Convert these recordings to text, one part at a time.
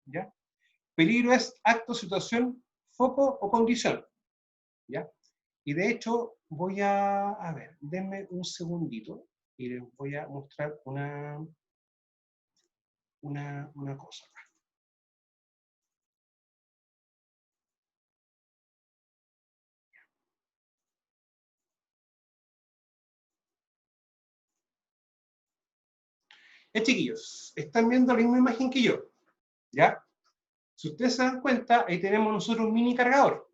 ¿ya? Peligro es acto, situación, foco o condición, ¿ya? Y de hecho, a ver, denme un segundito y les voy a mostrar una cosa. Chiquillos, están viendo la misma imagen que yo, ¿ya? Si ustedes se dan cuenta, ahí tenemos nosotros un mini cargador.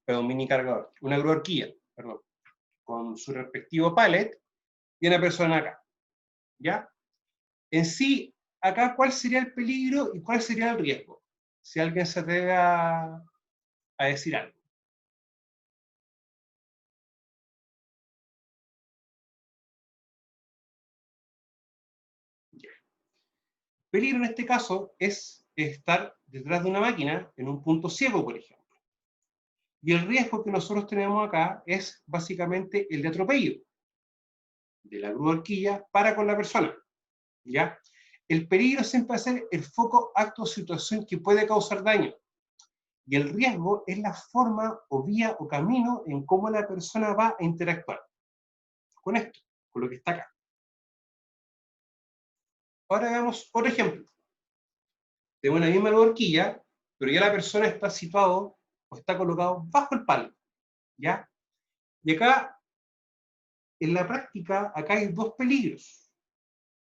Perdón, mini cargador, una grúa horquilla, perdón, con su respectivo pallet y una persona acá, ¿ya? En sí, acá, ¿cuál sería el peligro y cuál sería el riesgo? Si alguien se atreve a decir algo. Peligro en este caso es estar detrás de una máquina en un punto ciego, por ejemplo. Y el riesgo que nosotros tenemos acá es básicamente el de atropello de la grúa horquilla para con la persona, ¿ya? El peligro siempre va a ser el foco, acto o situación que puede causar daño. Y el riesgo es la forma o vía o camino en cómo la persona va a interactuar con esto, con lo que está acá. Ahora veamos otro ejemplo. Tengo una misma horquilla, pero ya la persona está situado o está colocado bajo el palo, ¿ya? Y acá, en la práctica, acá hay dos peligros.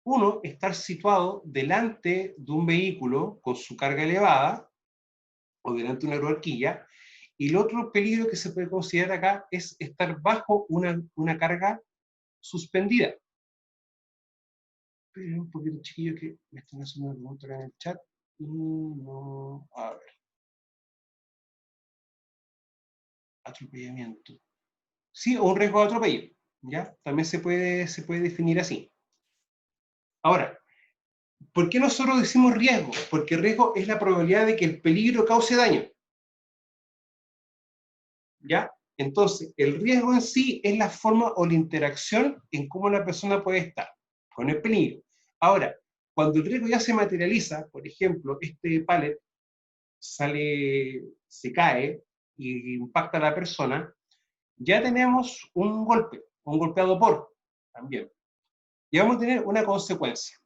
Uno, estar situado delante de un vehículo con su carga elevada, o delante de una horquilla, y el otro peligro que se puede considerar acá es estar bajo una carga suspendida. Pero un poquito, chiquillo, que me están haciendo una pregunta acá en el chat. No, a ver. Atropellamiento. Sí, o un riesgo de atropello, ¿ya? También se puede definir así. Ahora, ¿por qué nosotros decimos riesgo? Porque riesgo es la probabilidad de que el peligro cause daño, ¿ya? Entonces, el riesgo en sí es la forma o la interacción en cómo la persona puede estar con el peligro. Ahora, cuando el riesgo ya se materializa, por ejemplo, este pallet se cae y impacta a la persona, ya tenemos un golpe, un golpeado por, también. Y vamos a tener una consecuencia.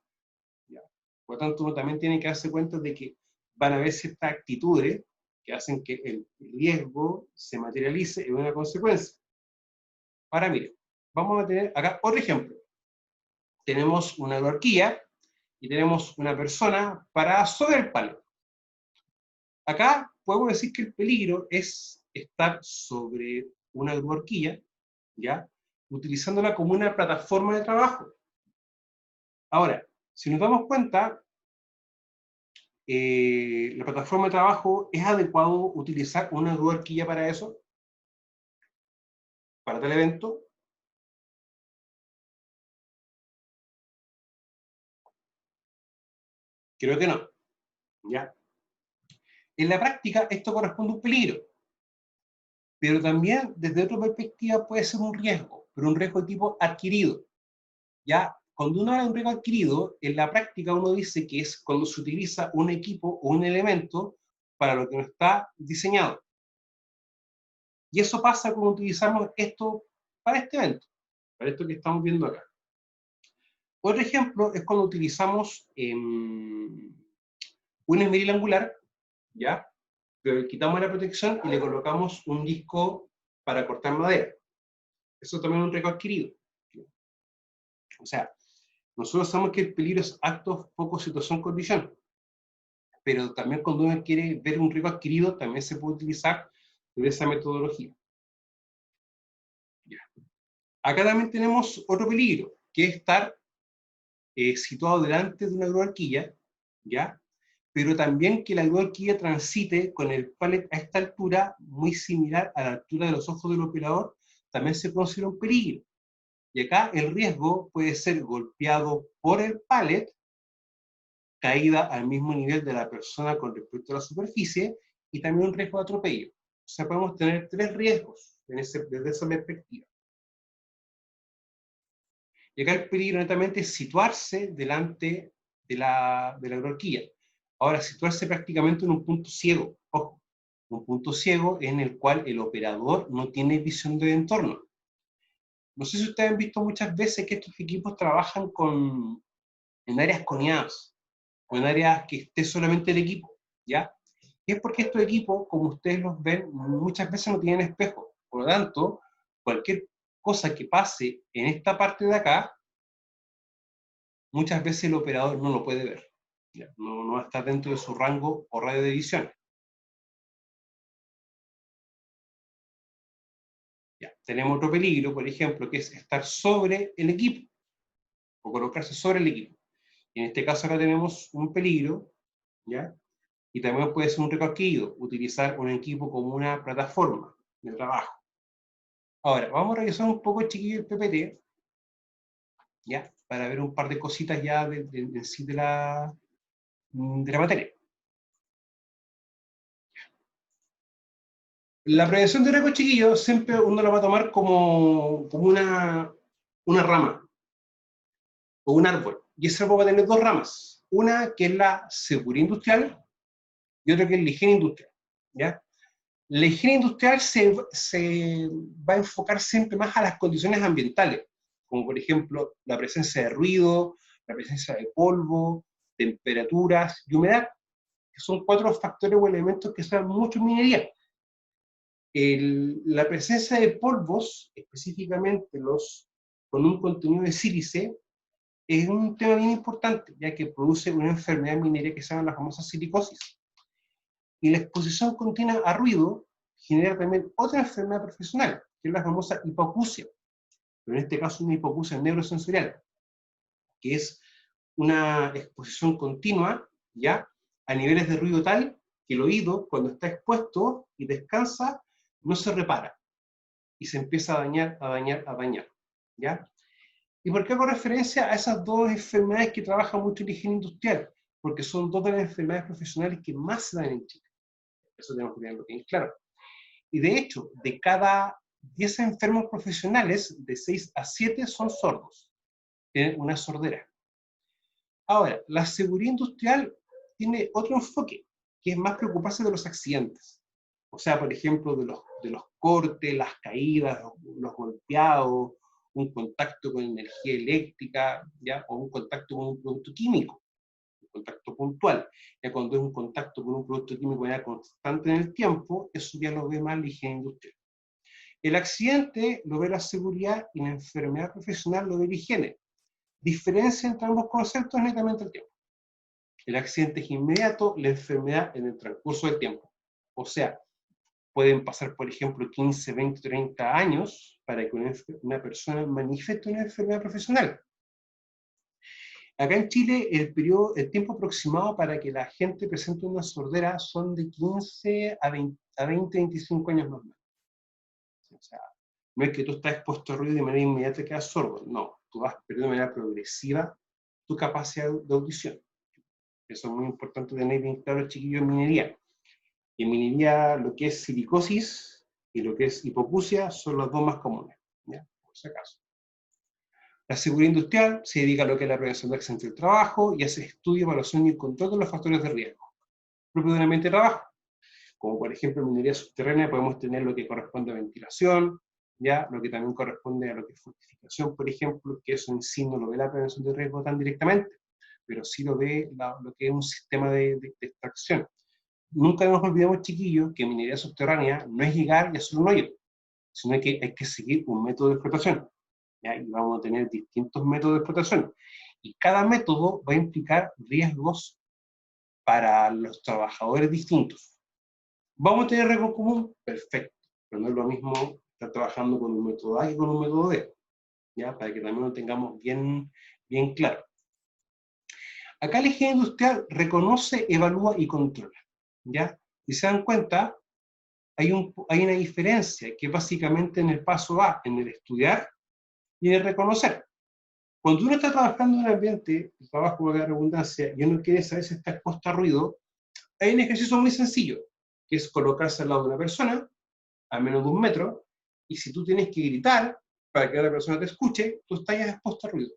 ¿Ya? Por lo tanto, uno también tiene que darse cuenta de que van a haber ciertas actitudes que hacen que el riesgo se materialice en una consecuencia. Ahora, mire, vamos a tener acá otro ejemplo. Tenemos una horquilla y tenemos una persona parada sobre el palo. Acá podemos decir que el peligro es estar sobre una horquilla, ¿ya? Utilizándola como una plataforma de trabajo. Ahora, si nos damos cuenta, la plataforma de trabajo, ¿es adecuado utilizar una horquilla para eso? ¿Para tal evento? Creo que no, ¿ya? En la práctica, esto corresponde a un peligro, pero también, desde otra perspectiva, puede ser un riesgo, pero un riesgo de tipo adquirido, ¿ya? Cuando uno habla de un riesgo adquirido, en la práctica uno dice que es cuando se utiliza un equipo o un elemento para lo que no está diseñado. Y eso pasa cuando utilizamos esto para este evento, para esto que estamos viendo acá. Otro ejemplo es cuando utilizamos un esmeril angular, ¿ya? Pero quitamos la protección y le colocamos un disco para cortar madera. Eso también es un riesgo adquirido. O sea, nosotros sabemos que el peligro es acto, foco, situación, condición. Pero también cuando uno quiere ver un riesgo adquirido, también se puede utilizar de esa metodología. ¿Ya? Acá también tenemos otro peligro, que es estar situado delante de una horquilla, ¿ya? Pero también que la horquilla transite con el pallet a esta altura, muy similar a la altura de los ojos del operador, también se considera un peligro. Y acá el riesgo puede ser golpeado por el pallet, caída al mismo nivel de la persona con respecto a la superficie, y también un riesgo de atropello. O sea, podemos tener tres riesgos desde esa perspectiva. Y acá el peligro netamente es situarse delante de la horquilla. Ahora, situarse prácticamente en un punto ciego, ojo, un punto ciego en el cual el operador no tiene visión del entorno. No sé si ustedes han visto muchas veces que estos equipos trabajan en áreas coneadas, o en áreas que esté solamente el equipo, ¿ya? Y es porque estos equipos, como ustedes los ven, muchas veces no tienen espejo. Por lo tanto, cualquier cosa que pase en esta parte de acá, muchas veces el operador no lo puede ver. ¿Ya? No va a estar dentro de su rango o radio de visión. ¿Ya? Tenemos otro peligro, por ejemplo, que es estar sobre el equipo, o colocarse sobre el equipo. Y en este caso acá tenemos un peligro, ¿ya? Y también puede ser un requerido, utilizar un equipo como una plataforma de trabajo. Ahora, vamos a revisar un poco, chiquillo, el PPT, ¿ya? Para ver un par de cositas ya de sí de la materia. La prevención de riesgos, chiquillos, siempre uno la va a tomar como una rama o un árbol. Y ese árbol va a tener dos ramas. Una que es la seguridad industrial y otra que es la higiene industrial, ¿ya? La higiene industrial se va a enfocar siempre más a las condiciones ambientales, como por ejemplo la presencia de ruido, la presencia de polvo, temperaturas y humedad, que son cuatro factores o elementos que se dan mucho en minería. La presencia de polvos, específicamente los con un contenido de sílice, es un tema bien importante, ya que produce una enfermedad minería que se llama la famosa silicosis. Y la exposición continua a ruido genera también otra enfermedad profesional, que es la famosa hipoacusia, pero en este caso una hipoacusia neurosensorial, que es una exposición continua, ¿ya? A niveles de ruido tal que el oído, cuando está expuesto y descansa, no se repara y se empieza a dañar, a dañar, a dañar, ¿ya? ¿Y por qué hago referencia a esas dos enfermedades que trabaja mucho en la higiene industrial? Porque son dos de las enfermedades profesionales que más se dan en Chile. Eso tenemos que tenerlo bien claro. Y de hecho, de cada 10 enfermos profesionales, de 6 a 7 son sordos. Tienen una sordera. Ahora, la seguridad industrial tiene otro enfoque, que es más preocuparse de los accidentes. O sea, por ejemplo, de los cortes, las caídas, los golpeados, un contacto con energía eléctrica, ¿ya? O un contacto con un producto químico, un contacto puntual. Ya cuando es un contacto con un producto químico ya constante en el tiempo, eso ya lo ve más la higiene industrial. El accidente lo ve la seguridad y la enfermedad profesional lo ve la higiene. Diferencia entre ambos conceptos es netamente el tiempo. El accidente es inmediato, la enfermedad en el transcurso del tiempo. O sea, pueden pasar, por ejemplo, 15, 20, 30 años para que una persona manifieste una enfermedad profesional. Acá en Chile, el tiempo aproximado para que la gente presente una sordera son de 15 a 20, 25 años más o menos. O sea, no es que tú estás expuesto a ruido y de manera inmediata y quedas sordo. No, tú vas perdiendo de manera progresiva tu capacidad de audición. Eso es muy importante tener bien claro, chiquillos, en minería. Y en minería, lo que es silicosis y lo que es hipoacusia son los dos más comunes, ¿ya? Por si acaso. La seguridad industrial se dedica a lo que es la prevención de accidentes del trabajo y hace estudio, evaluación y control de los factores de riesgo propio de un ambiente de trabajo. Como por ejemplo en minería subterránea podemos tener lo que corresponde a ventilación, ya lo que también corresponde a lo que es fortificación, por ejemplo, que eso en sí no lo ve la prevención de riesgo tan directamente, pero sí lo ve lo que es un sistema de extracción. Nunca nos olvidemos, chiquillos, que minería subterránea no es llegar y hacer un hoyo, sino que hay que seguir un método de explotación. ¿Ya? Y vamos a tener distintos métodos de explotación. Y cada método va a implicar riesgos para los trabajadores distintos. ¿Vamos a tener riesgo común? Perfecto. Pero no es lo mismo estar trabajando con un método A que con un método B. ¿Ya? Para que también lo tengamos bien, bien claro. Acá la higiene industrial reconoce, evalúa y controla. ¿Ya? Y se dan cuenta, hay una diferencia que básicamente en el paso A, en el estudiar y en el reconocer. Cuando uno está trabajando en un ambiente, el trabajo de redundancia, y uno quiere saber si está expuesto a ruido, hay un ejercicio muy sencillo, que es colocarse al lado de una persona, a menos de 1 metro, y si tú tienes que gritar para que la persona te escuche, tú estás ya expuesto a ruido.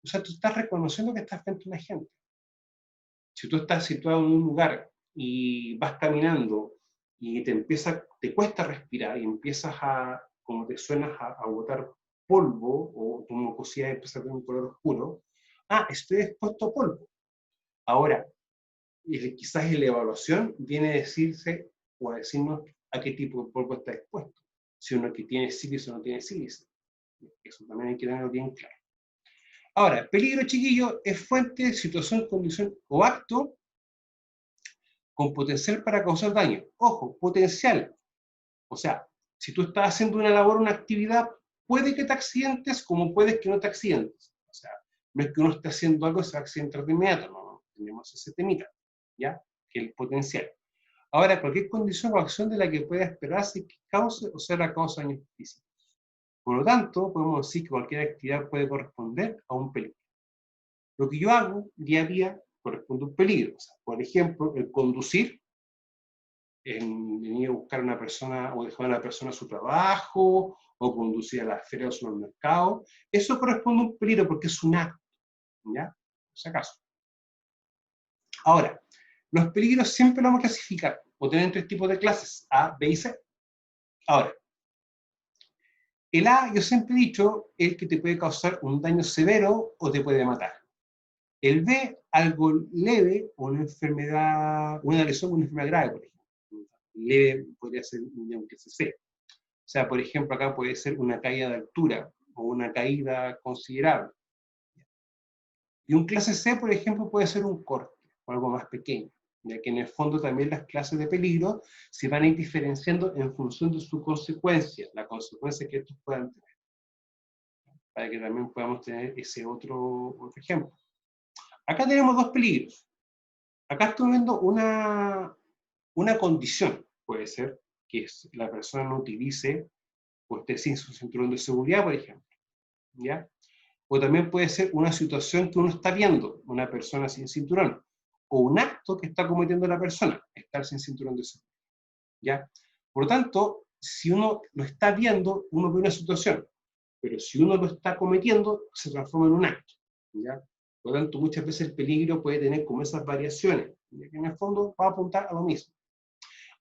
O sea, tú estás reconociendo que estás frente a un agente. Si tú estás situado en un lugar y vas caminando y te cuesta respirar y empiezas a, como te suenas, a botar polvo o tu mucosidad empieza a tener un color oscuro, estoy expuesto a polvo. Ahora, quizás en la evaluación viene a decirse o a decirnos a qué tipo de polvo está expuesto. Si uno que tiene sílice o no tiene sílice. Eso también hay que tenerlo bien claro. Ahora, peligro, chiquillo, es fuente, situación, condición o acto con potencial para causar daño. Ojo, potencial. O sea, si tú estás haciendo una labor, una actividad, puede que te accidentes como puede que no te accidentes. O sea, no es que uno esté haciendo algo y se va a accidentar de inmediato, no, tenemos ese temita, ¿ya? Que el potencial. Ahora, cualquier condición o acción de la que pueda esperarse que cause o sea la causa daños físicos. Por lo tanto, podemos decir que cualquier actividad puede corresponder a un peligro. Lo que yo hago día a día corresponde a un peligro. O sea, por ejemplo, el conducir, en venir a buscar a una persona o dejar a una persona a su trabajo, o conducir a la feria o supermercado, eso corresponde a un peligro porque es un acto, ¿ya? Por si acaso. Ahora, los peligros siempre los vamos a clasificar, o tener tres tipos de clases, A, B y C. Ahora, el A, yo siempre he dicho, es el que te puede causar un daño severo o te puede matar. El B, algo leve, o una enfermedad, una lesión, una enfermedad grave, por ejemplo. Leve podría ser un clase C. O sea, por ejemplo, acá puede ser una caída de altura o una caída considerable. Y un clase C, por ejemplo, puede ser un corte o algo más pequeño, ya que en el fondo también las clases de peligro se van a ir diferenciando en función de su consecuencia, la consecuencia que estos puedan tener, para que también podamos tener ese otro ejemplo. Acá tenemos dos peligros. Acá estoy viendo una condición, puede ser, que la persona no utilice o esté sin su cinturón de seguridad, por ejemplo, ¿ya? O también puede ser una situación que uno está viendo, una persona sin cinturón, o un acto que está cometiendo la persona, estar sin cinturón de seguridad, ¿ya? Por lo tanto, si uno lo está viendo, uno ve una situación, pero si uno lo está cometiendo, se transforma en un acto, ¿ya? Por lo tanto, muchas veces el peligro puede tener como esas variaciones, ya que en el fondo va a apuntar a lo mismo.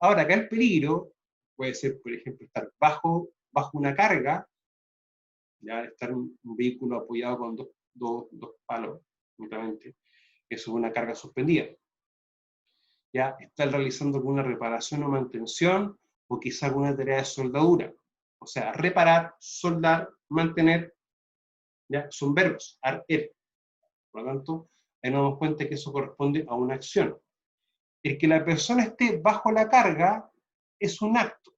Ahora, acá el peligro puede ser, por ejemplo, estar bajo una carga, ya estar en un vehículo apoyado con dos palos, únicamente, eso es una carga suspendida. Ya estar realizando alguna reparación o mantención, o quizá alguna tarea de soldadura. O sea, reparar, soldar, mantener, ya son verbos, ar-er. Por lo tanto, ahí nos damos cuenta que eso corresponde a una acción. El que la persona esté bajo la carga es un acto.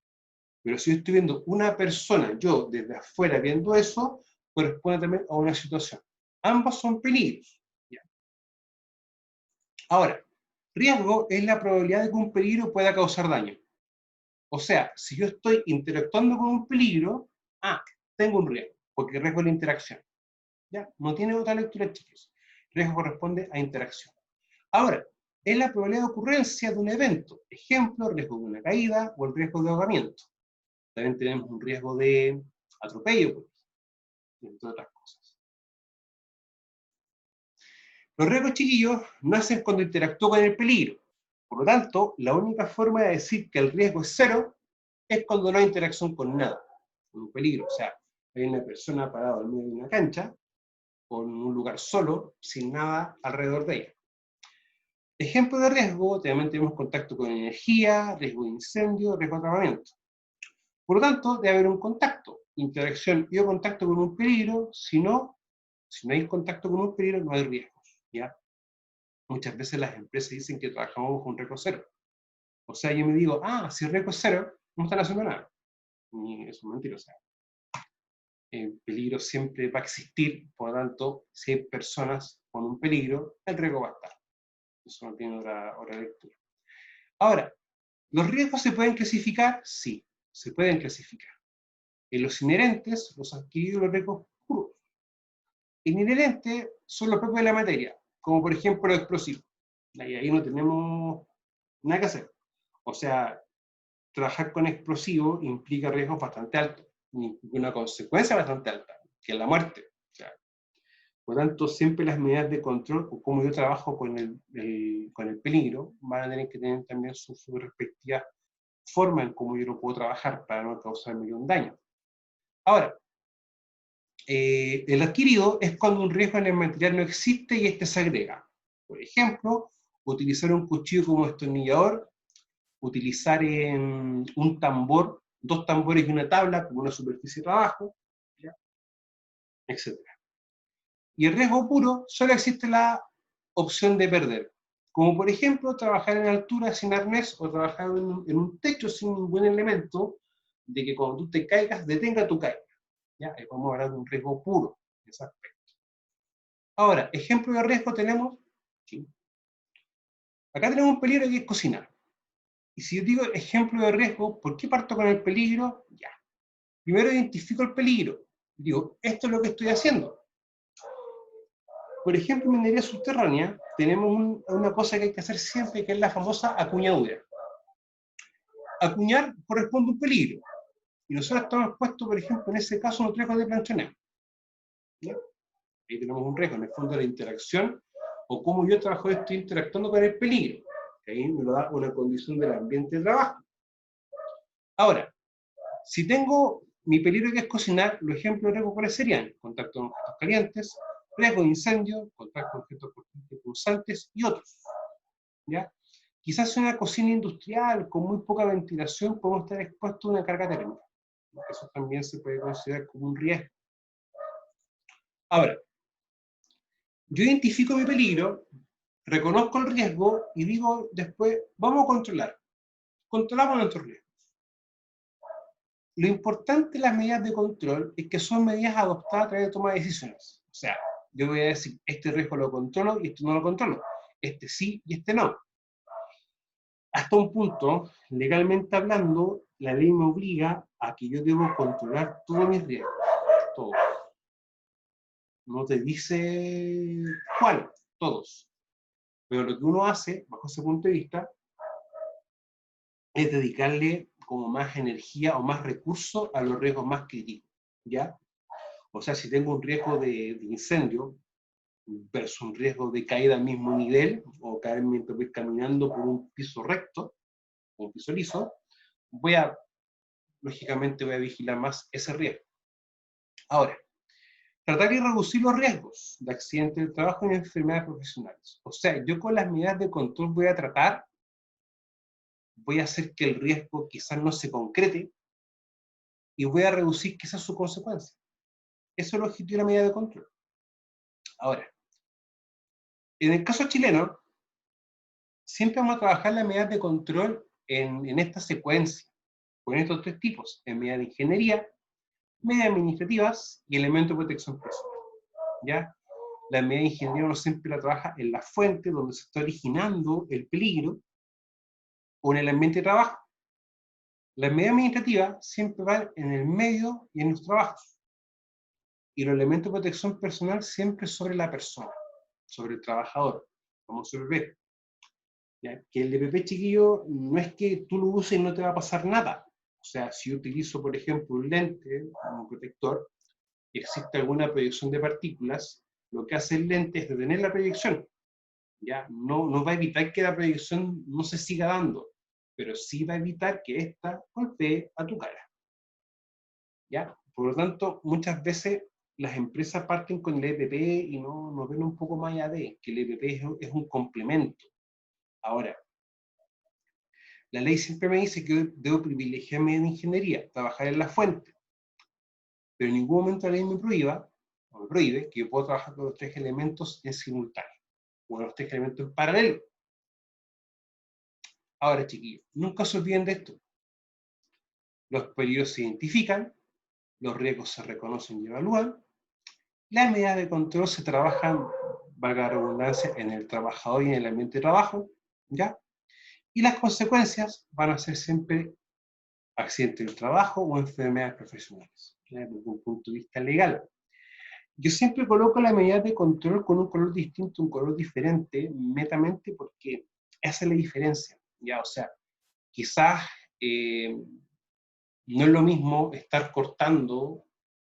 Pero si yo estoy viendo una persona, yo desde afuera viendo eso, corresponde también a una situación. Ambos son peligros. ¿Ya? Ahora, riesgo es la probabilidad de que un peligro pueda causar daño. O sea, si yo estoy interactuando con un peligro, tengo un riesgo, porque riesgo es la interacción. ¿Ya? No tiene otra lectura, chicos. Riesgo corresponde a interacción. Ahora, es la probabilidad de ocurrencia de un evento. Ejemplo, riesgo de una caída o el riesgo de ahogamiento. También tenemos un riesgo de atropello, entre otras cosas. Los riesgos, chiquillos, nacen cuando interactúo con el peligro. Por lo tanto, la única forma de decir que el riesgo es cero es cuando no hay interacción con nada, con un peligro. O sea, hay una persona parada en medio de una cancha, o en un lugar solo, sin nada alrededor de ella. Ejemplo de riesgo, también tenemos contacto con energía, riesgo de incendio, riesgo de atrapamiento. Por lo tanto, debe haber un contacto, interacción y o contacto con un peligro, si no hay contacto con un peligro, no hay riesgos, ¿ya? Muchas veces las empresas dicen que trabajamos con riesgo cero. O sea, yo me digo, si el riesgo es cero, no están haciendo nada. Y eso es mentira, o sea, el peligro siempre va a existir, por lo tanto, si hay personas con un peligro, el riesgo va a estar. Eso no tiene otra lectura. Ahora, ¿los riesgos se pueden clasificar? Sí, se pueden clasificar. En los inherentes, los adquiridos, los riesgos puros. Inherentes son los propios de la materia, como por ejemplo los explosivos. Y ahí no tenemos nada que hacer. O sea, trabajar con explosivos implica riesgos bastante altos, y una consecuencia bastante alta, que es la muerte. O sea, Por lo tanto, siempre las medidas de control, o cómo yo trabajo con con el peligro, van a tener que tener también su respectiva forma en cómo yo lo puedo trabajar para no causarme un daño. Ahora, el adquirido es cuando un riesgo en el material no existe y este se agrega. Por ejemplo, utilizar un cuchillo como destornillador, utilizar un tambor, dos tambores y una tabla como una superficie de trabajo, ¿ya? Etc. Y el riesgo puro solo existe la opción de perder. Como por ejemplo, trabajar en altura sin arnés o trabajar en un techo sin ningún elemento de que cuando tú te caigas, detenga tu caída. ¿Ya? Ahí vamos a hablar de un riesgo puro en ese aspecto. Ahora, ejemplo de riesgo tenemos, ¿sí? Acá tenemos un peligro que es cocinar. Y si yo digo ejemplo de riesgo, ¿por qué parto con el peligro? Ya. Primero identifico el peligro. Digo, esto es lo que estoy haciendo. Por ejemplo, en minería subterránea tenemos una cosa que hay que hacer siempre, que es la famosa acuñadura. Acuñar corresponde a un peligro. Y nosotros estamos puestos, por ejemplo, en ese caso, un riesgo de planchoneo. ¿Ya? Ahí tenemos un riesgo, en el fondo, de la interacción, o cómo yo trabajo estoy interactuando con el peligro. Que ahí me lo da una condición del ambiente de trabajo. Ahora, si tengo mi peligro que es cocinar, los ejemplos de riesgo cuáles serían: contacto con objetos calientes, riesgo de incendio, contacto con objetos pulsantes y otros. ¿Ya? Quizás en una cocina industrial con muy poca ventilación podemos estar expuestos a una carga térmica. Eso también se puede considerar como un riesgo. Ahora, yo identifico mi peligro, reconozco el riesgo y digo después, vamos a controlar. Controlamos nuestros riesgos. Lo importante de las medidas de control es que son medidas adoptadas a través de toma de decisiones. O sea, yo voy a decir, este riesgo lo controlo y este no lo controlo. Este sí y este no. Hasta un punto, legalmente hablando, la ley me obliga a que yo debo controlar todos mis riesgos. Todos. No te dice cuál, todos. Pero lo que uno hace, bajo ese punto de vista, es dedicarle como más energía o más recursos a los riesgos más críticos. ¿Ya? O sea, si tengo un riesgo de incendio versus un riesgo de caída al mismo nivel, o caer mientras voy caminando por un piso recto, un piso liso, lógicamente voy a vigilar más ese riesgo. Ahora, tratar y reducir los riesgos de accidentes del trabajo y enfermedades profesionales. O sea, yo con las medidas de control voy a hacer que el riesgo quizás no se concrete y voy a reducir quizás su consecuencia. Eso es el objetivo de la medida de control. Ahora, en el caso chileno, siempre vamos a trabajar las medidas de control en esta secuencia, con estos tres tipos: en medidas de ingeniería, medidas administrativas y elementos de protección personal. ¿Ya? La medida de ingeniería uno siempre la trabaja en la fuente donde se está originando el peligro o en el ambiente de trabajo. La medida administrativa siempre va en el medio y en los trabajos. Y los elementos de protección personal siempre sobre la persona, sobre el trabajador, como se ve. ¿Ya? Que el EPP, chiquillo, no es que tú lo uses y no te va a pasar nada. O sea, si yo utilizo, por ejemplo, un lente como protector y existe alguna proyección de partículas, lo que hace el lente es detener la proyección. ¿Ya? No va a evitar que la proyección no se siga dando, pero sí va a evitar que ésta golpee a tu cara. ¿Ya? Por lo tanto, muchas veces las empresas parten con el EPP y no ven un poco más allá de que el EPP es un complemento. Ahora, la ley siempre me dice que debo privilegiar mi ingeniería, trabajar en la fuente, pero en ningún momento la ley me prohíbe que yo pueda trabajar con los tres elementos en simultáneo, o los tres elementos en paralelo. Ahora, chiquillos, nunca se olviden de esto. Los peligros se identifican, los riesgos se reconocen y evalúan, las medidas de control se trabajan, valga la redundancia, en el trabajador y en el ambiente de trabajo, ¿ya? Y las consecuencias van a ser siempre accidentes del trabajo o enfermedades profesionales, ¿ya? Desde un punto de vista legal. Yo siempre coloco las medidas de control con un color distinto, un color diferente, netamente porque esa es la diferencia, ¿ya? O sea, quizás no es lo mismo estar cortando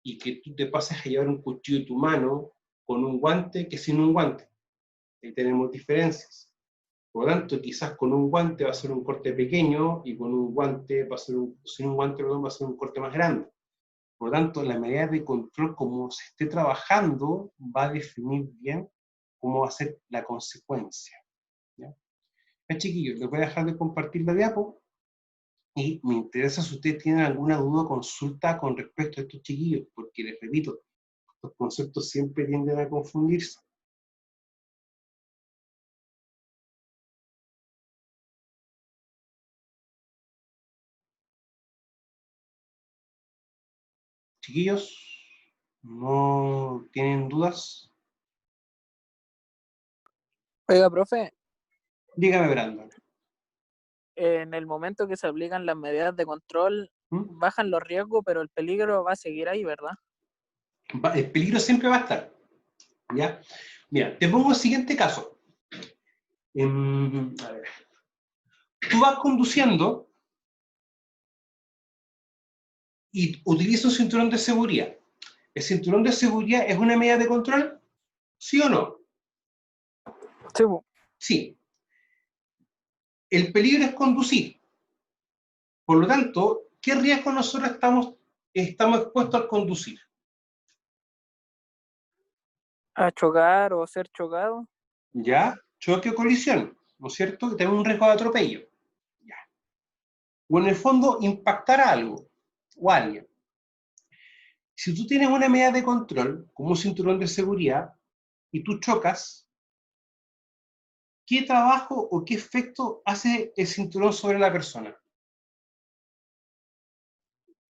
y que tú te pases a llevar un cuchillo en tu mano con un guante que sin un guante. Ahí tenemos diferencias. Por lo tanto, quizás con un guante va a ser un corte pequeño y con un guante va a ser sin un guante, perdón, va a ser un corte más grande. Por lo tanto, la medida de control, como se esté trabajando, va a definir bien cómo va a ser la consecuencia. ¿Ya? Chiquillos, les voy a dejar de compartir la diapo y me interesa si ustedes tienen alguna duda o consulta con respecto a estos chiquillos, porque les repito, los conceptos siempre tienden a confundirse. Chiquillos, ¿no tienen dudas? Oiga, profe, Dígame, Brandon. en el momento que se aplican las medidas de control, ¿Mm? bajan los riesgos, pero el peligro va a seguir ahí, ¿verdad? El peligro siempre va a estar. ¿Ya? Mira, te pongo el siguiente caso. A ver. Tú vas conduciendo y utilizas un cinturón de seguridad. ¿El cinturón de seguridad es una medida de control? ¿Sí o no? Sí, Sí. El peligro es conducir. Por lo tanto, ¿qué riesgo nosotros estamos expuestos al conducir? a chocar o ser chocado. ¿Ya? Choque o colisión, ¿no es cierto? Que tenemos un riesgo de atropello. ¿Ya? O en el fondo, impactar a algo o a alguien. Si tú tienes una medida de control, como un cinturón de seguridad, y tú chocas, ¿qué trabajo o qué efecto hace el cinturón sobre la persona?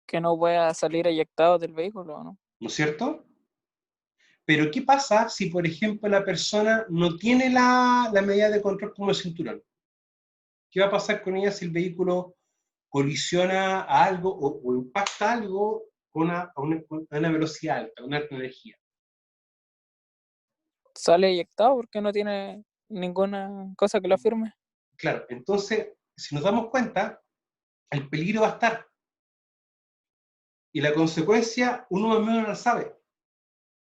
Que no pueda salir eyectado del vehículo, ¿no? ¿No es cierto? Pero ¿qué pasa si, por ejemplo, la persona no tiene la medida de control como el cinturón? ¿Qué va a pasar con ella si el vehículo colisiona a algo o impacta algo a una velocidad alta, a una alta energía? Sale eyectado porque no tiene ninguna cosa que lo afirme. Claro, entonces, si nos damos cuenta, el peligro va a estar. Y la consecuencia, uno más o menos la sabe.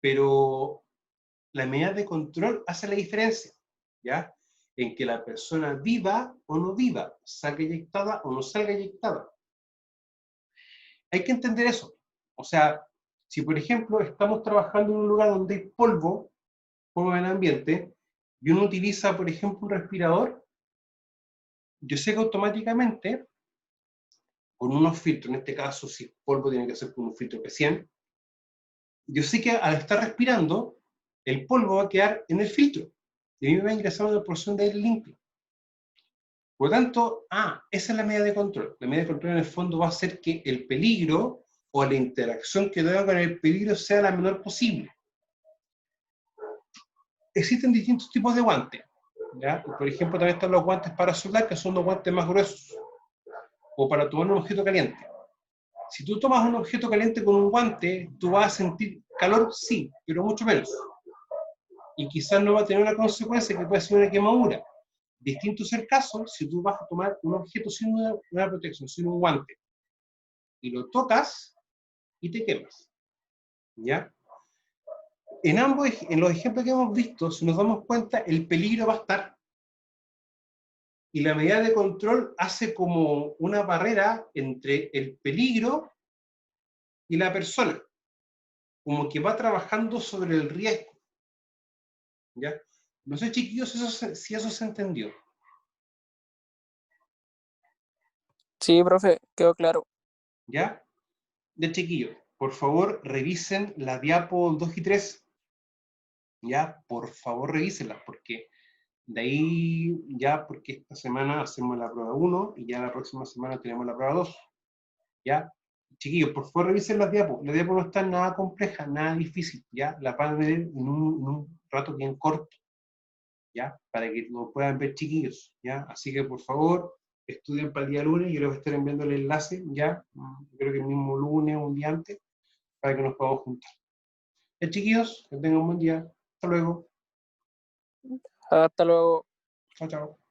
Pero la medida de control hace la diferencia, ¿ya? En que la persona viva o no viva, salga eyectada o no salga eyectada. Hay que entender eso. O sea, si por ejemplo estamos trabajando en un lugar donde hay polvo en el ambiente, y uno utiliza, por ejemplo, un respirador, yo sé que automáticamente, con unos filtros, en este caso, si es polvo, tiene que ser con un filtro P100, yo sé que al estar respirando, el polvo va a quedar en el filtro, y a mí me va a ingresar una porción de aire limpio. Por lo tanto, esa es la medida de control. La medida de control en el fondo va a hacer que el peligro o la interacción que tenga con el peligro sea la menor posible. Existen distintos tipos de guantes. ¿Ya? Por ejemplo, también están los guantes para soldar, que son los guantes más gruesos, o para tomar un objeto caliente. Si tú tomas un objeto caliente con un guante, tú vas a sentir calor, sí, pero mucho menos. Y quizás no va a tener una consecuencia que puede ser una quemadura. Distinto es el caso si tú vas a tomar un objeto sin una protección, sin un guante, y lo tocas y te quemas. ¿Ya? En los ejemplos que hemos visto, si nos damos cuenta, el peligro va a estar. Y la medida de control hace como una barrera entre el peligro y la persona, como que va trabajando sobre el riesgo. ¿Ya? No sé, chiquillos, si eso se entendió. Sí, profe, quedó claro. ¿Ya? De chiquillos, por favor, revisen la diapo 2 y 3. ¿Ya? Por favor, revísenlas, porque de ahí ya, porque esta semana hacemos la prueba 1 y ya la próxima semana tenemos la prueba 2. ¿Ya? Chiquillos, por favor revisen las diapos. La diapo no está nada compleja, nada difícil, ¿ya? La van a ver en un rato bien corto, ¿ya? Para que lo puedan ver, chiquillos, ¿ya? Así que, por favor, estudien para el día lunes. Yo les voy a estar enviando el enlace, ¿ya? Creo que el mismo lunes o un día antes, para que nos podamos juntar. Ya, chiquillos, que tengan un buen día. Hasta luego. Hasta luego. Chao, chao.